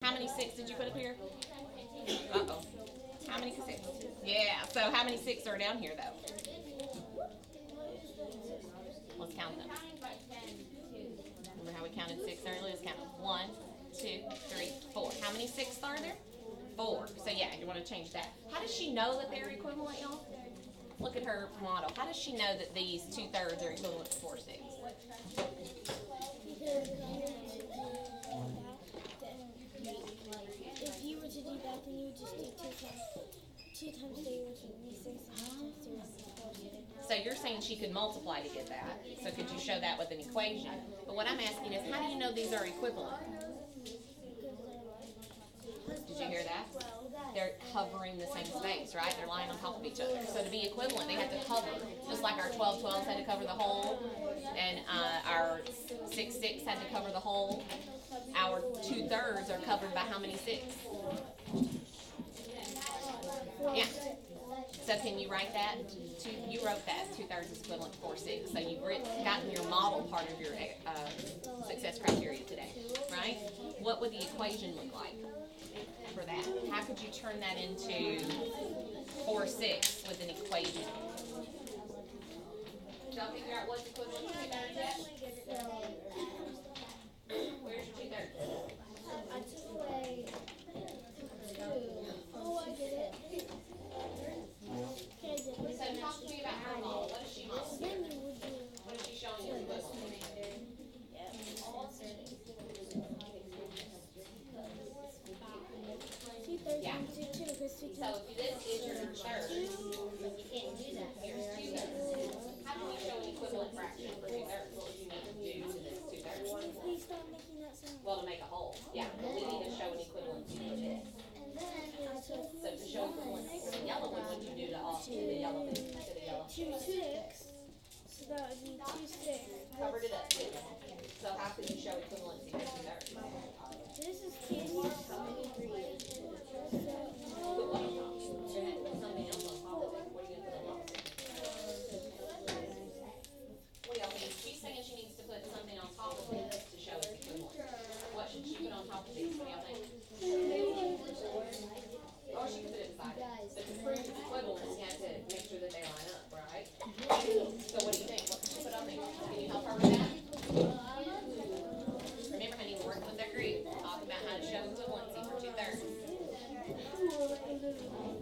How many six did you put up here? Uh-oh. How many six? Yeah, so how many six are down here, though? Let's count them. Remember how we counted six earlier? Let's count them. One, two, three, four. How many six are there? Four. So yeah, you want to change that. How does she know that they're equivalent, y'all? Look at her model. How does she know that these 2/3 are equivalent to 4/6? If you were to do that, then you would just do 2 times 3, which would be 6, and 2 times 3 is 4. So you're saying she could multiply to get that. So could you show that with an equation? But what I'm asking is, how do you know these are equivalent? Did you hear that? They're covering the same space, right? They're lying on top of each other. So to be equivalent, they have to cover. Just like our 12/12 had to cover the whole, and our 6/6 had to cover the whole. Our 2/3 are covered by how many six? Yeah. So can you write that? You wrote that 2/3 is equivalent to 4/6. So you've gotten your model part of your success criteria today, right? What would the equation look like for that? How could you turn that into 4/6 with an equation? Y'all figure out what's equivalent to 2/3 yet? Where's your 2/3? I took away 2. Oh, I get it. So talk to me about her model. What is she modeling? Then you would do. What is she showing you? Yeah. So if this is your third, you can't do that. Here's 2/3. How can you show an equivalent fraction for 2/3? What would you need to do to this 2/3? Please stop making that sound. Well, to make a whole. Yeah, but we need to show an equivalency for this. And then I took So to show equivalency for the yellow one, what would you do to all the yellow one? To the yellow. 2 6. So that would be 2 6. Covered it up too. So how can you show equivalency for 2/3? This is candy. Put what on top? You're gonna put something else on top of it. What are you gonna put on top? What do y'all think? She's saying she needs to put something on top of this to show it's equivalent. What should she put on top of these? What do y'all think? Or she could put it beside it. But to prove it's equivalent, you have to make sure that they line up, right? So what do you think? What should she put on there? Can you help her with that? Remember, honey, we're working with their group, talking about how to show equivalency for 2/3. What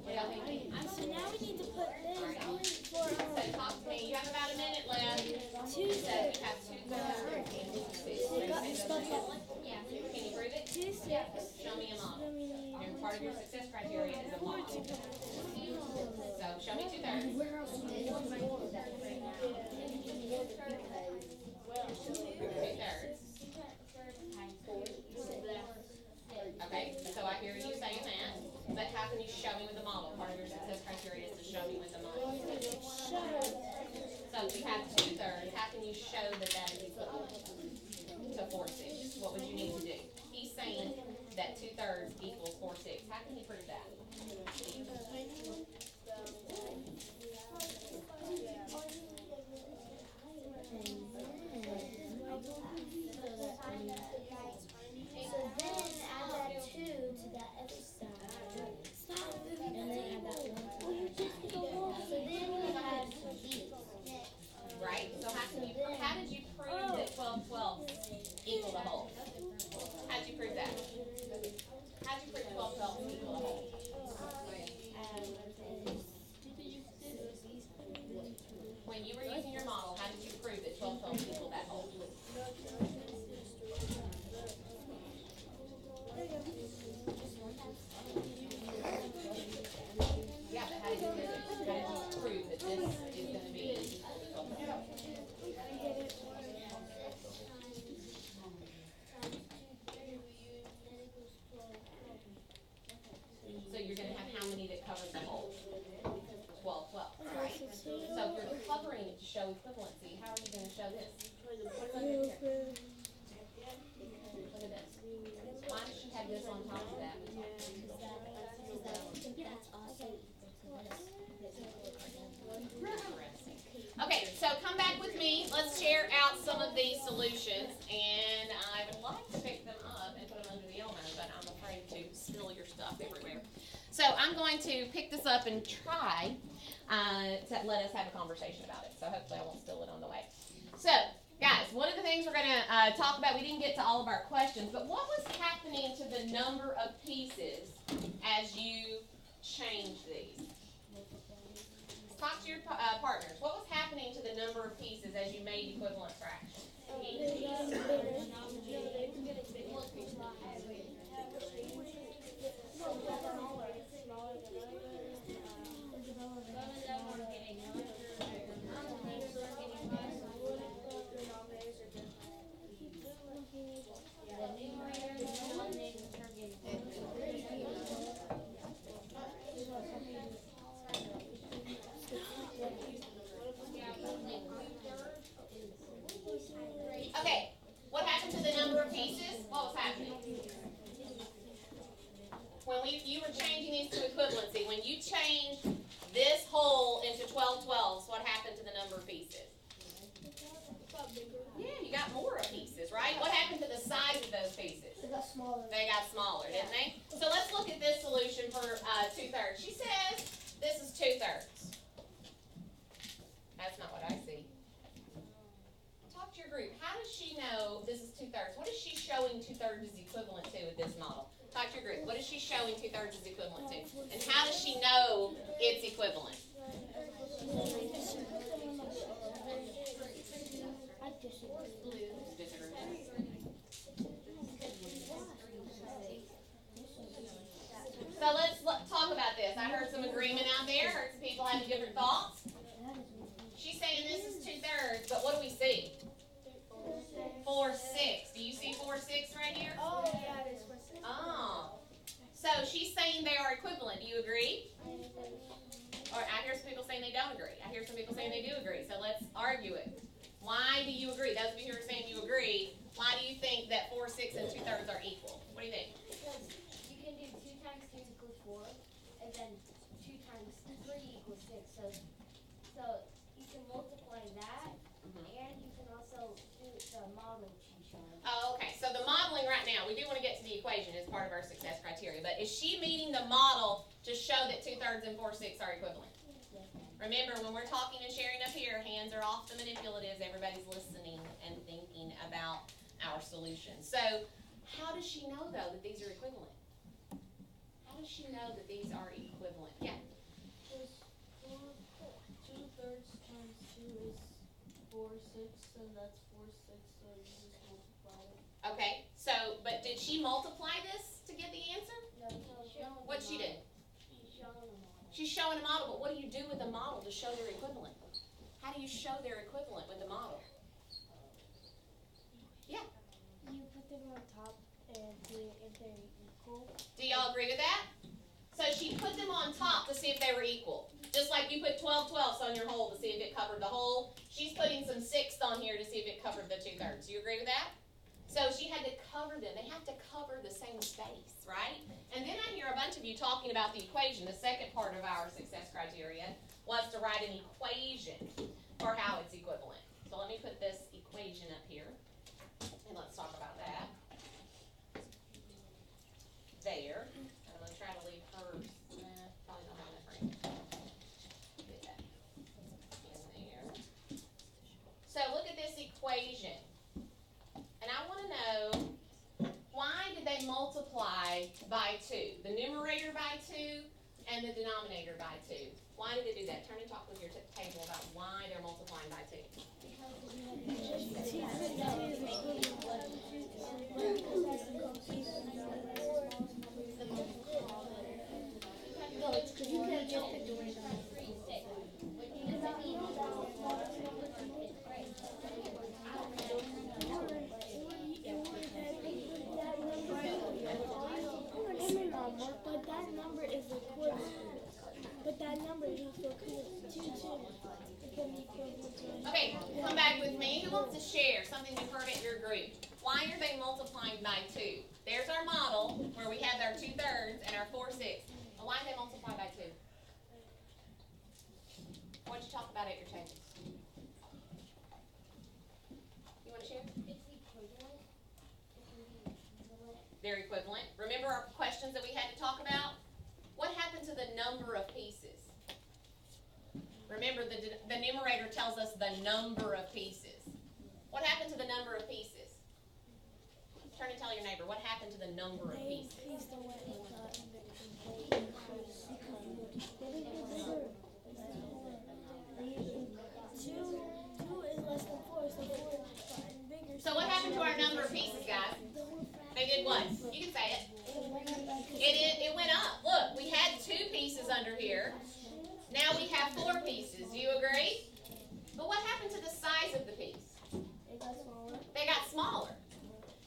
do y'all think? So now we need to put this for So talk to me. You have about a minute left. 2 So 6. you have 2/3. Can you prove it? 2 6. Show me a model. And part of your success criteria is a model. So show me 2/3. 2/3. Okay, so I hear you saying that, but how can you show me with a model? Part of your success criteria is to show me with a model. So if you have 2/3, how can you show that that is equivalent to 4/6? What would you need to do? He's saying that 2/3 equals 4/6. How can he prove that? So then add that 2 to that other side. Stop moving. And then add that 1 to that. So then we have these. Right? So how did you prove that 12/12 equal the whole? How did you prove that? How did you prove 12/12 equal the whole? When you were using your model, how did you prove that 12/12 equal that whole? Yeah, but how did you prove that this is going to be 12/12? So you're going to have how many that covers the whole? 12/12, right? So if you're covering it to show equivalency, how are you going to show this? Look at this. Why does she have this on top of that? Okay, so come back with me. Let's share out some of these solutions, and I would like to pick them up and put them under the Elmo, but I'm afraid So I'm going to pick this up and try to let us have a conversation about it. So hopefully I won't steal it on the way. So, guys, one of the things we're going to talk about, we didn't get to all of our questions, but what was happening to the number of pieces as you changed these? Talk to your partners. What was happening to the number of pieces as you made equivalent fractions? Okay, what happened to the number of pieces? What was happening? When you were changing these to equivalency, when you changed this whole into 12/12s, what happened to the number of pieces? Yeah, you got more pieces, right? What happened to the size of those pieces? They got smaller. They got smaller, didn't they? So let's look at this solution for 2/3. She says this is 2/3. That's not what I see. Talk to your group. How does she know this is 2/3? What is she showing 2/3 is equivalent to with this model? Talk to your group. What is she showing 2/3 is equivalent to? And how does she know it's equivalent? So let's talk about this. I heard some agreement out there. Heard some people having different thoughts. She's saying this is 2/3, but what do we see? 4/6. Do you see 4/6 right here? Oh, yeah, it is 4/6. Oh. So she's saying they are equivalent. Do you agree? Or I hear some people saying they don't agree. I hear some people saying they do agree. So let's argue it. Why do you agree? Those of you who are saying you agree, why do you think that 4/6 and 2/3 are equal? What do you think? Because you can do 2 times 2 equals 4, and then 2 times 3 equals 6. So you can multiply that, and you can also do the model she's showing. Oh, okay. So the modeling right now, we do want to get to the equation as part of our success criteria, but is she meeting the model to show that 2/3 and 4/6 are equivalent? Remember, when we're talking and sharing up here, hands are off the manipulatives. Everybody's listening and thinking about our solution. So how does she know, though, that these are equivalent? How does she know that these are equivalent? Yeah. Because 2/3 times 2 is 4/6, and that's 4/6, so you just multiply it. Okay. So, but did she multiply this to get the answer? No, What she did? she's showing the model. She's showing a model, but what do you do with a model to show they're equivalent? How do you show they're equivalent with the model? Yeah. You put them on top and see if they're equal. Do y'all agree with that? So she put them on top to see if they were equal. Just like you put 12/12 on your hole to see if it covered the hole. She's putting some 6 on here to see if it covered the 2/3. Do you agree with that? So she had to cover them. They have to cover the same space, right? And then I hear a bunch of you talking about the equation. The second part of our success criteria was to write an equation for how it's equivalent. So let me put this equation up here, and let's talk about that. There. I'm going to try to leave hers. Probably not on that frame. Get that in there. So look at this equation. And I want to know, why did they multiply by 2? The numerator by 2 and the denominator by 2. Why did they do that? Turn and talk with your table about why they're multiplying by 2. No, it's because you can't just pick the right number. But that number is equivalent. But that number is also equivalent to 2. It can be equivalent to. Okay, come back with me. Who wants to share something you've heard at your group? Why are they multiplying by 2? There's our model where we have our 2/3 and our 4/6. Why did they multiply by 2? What did you talk about at your table? You want to share? It's equivalent. They're equivalent. Remember our questions that we had to talk about? What happens number of pieces. Remember, the numerator tells us the number of pieces. What happened to the number of pieces? Turn and tell your neighbor, what happened to the number of pieces? So what happened to our number of pieces, guys? They did what? You can say it. It went up. Look, we had 2 pieces under here. Now we have 4 pieces. Do you agree? But what happened to the size of the piece? They got smaller.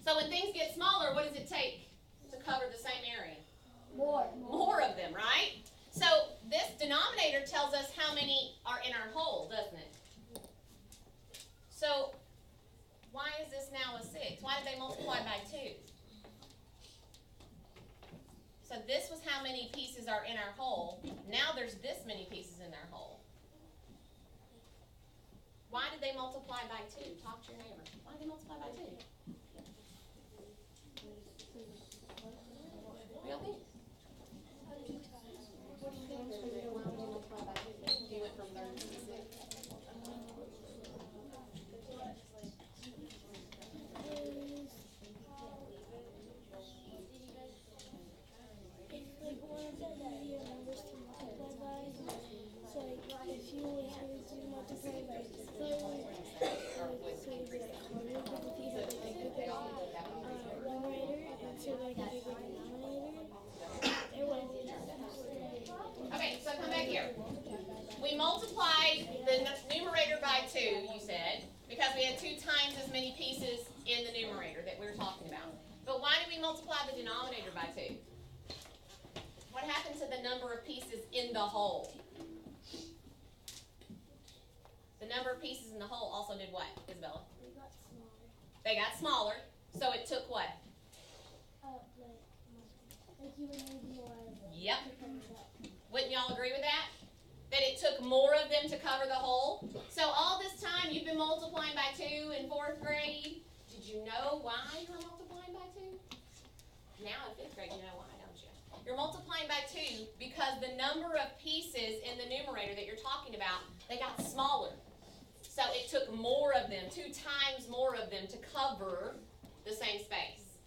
So when things get smaller, what does it take to cover the same area? More of them, right? So this denominator tells us how many are in our whole, doesn't it? So why is this now a 6? Why did they multiply by 2? So this was how many pieces are in our whole. Now there's this many pieces in their whole. Why did they multiply by 2? Talk to your neighbor. Why did they multiply by 2? Real thing. You went from 30 to 6. Okay, so come back here. We multiplied the numerator by 2, you said, because we had 2 times as many pieces in the numerator that we were talking about. But why did we multiply the denominator by 2? What happened to the number of pieces in the whole? The number of pieces in the whole also did what, Isabella? They got smaller. So it took what? Yep. Wouldn't y'all agree with that? That it took more of them to cover the whole? So all this time you've been multiplying by 2 in 4th grade. Did you know why you were multiplying by 2? Now in 5th grade you know why, don't you? You're multiplying by 2 because the number of pieces in the numerator that you're talking about, they got smaller. So it took more of them, 2 times more of them to cover the same space.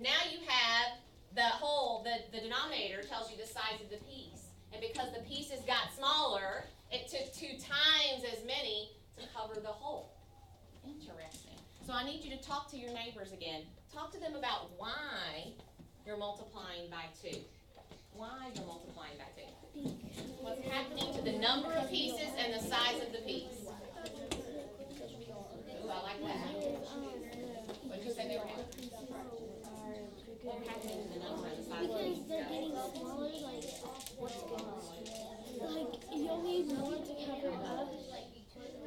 Now you have the whole, the denominator tells you the size of the piece. And because the pieces got smaller, it took 2 times as many to cover the whole. Interesting. So I need you to talk to your neighbors again. Talk to them about why you're multiplying by 2. Why you're multiplying by 2. What's happening to the number of pieces and the size of the piece. Ooh, I like that. What did you say they were having? What happened to the number and the size of the piece? Because they're getting smaller, like you only need to cover up,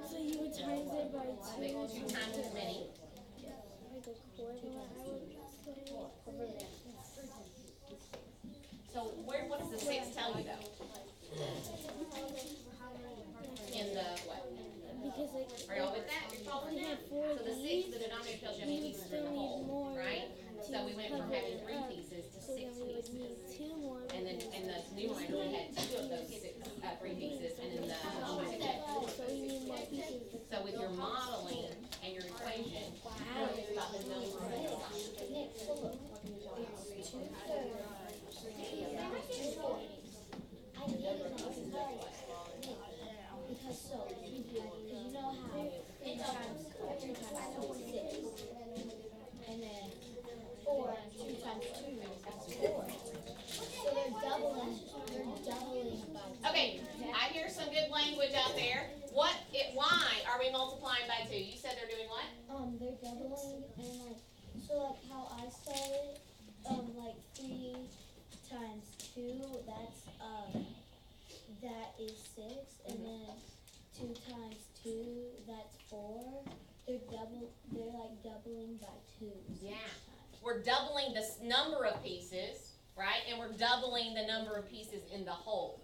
so you would times it by 2. Like 2 times as many. Like a quarter, I would say. So what does the 6 tell you though? In the what? Because like, Are y'all with that? You're following that? So the 6, the denominator tells you how many pieces are in the whole, right? So we went from having 3 pieces to 6 pieces. And then in the numerator we had 2 of those 3 pieces, and in the denominator we had 4 of those 6 pieces. So with your modeling and your equation, it's about the number of pieces. And then 4, 2 times 2 is 4. So they're doubling by 2. Okay, I hear some good language out there. Why are we multiplying by 2? You said they're doing what? They're doubling, and like, so like how I saw it, like 3 times 2, that is 6, and then 2 times 2, that's 4. They're like doubling by 2. Yeah. We're doubling the number of pieces, right? And we're doubling the number of pieces in the whole.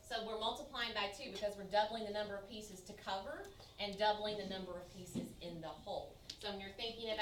So we're multiplying by 2 because we're doubling the number of pieces to cover and doubling the number of pieces in the whole. So when you're thinking about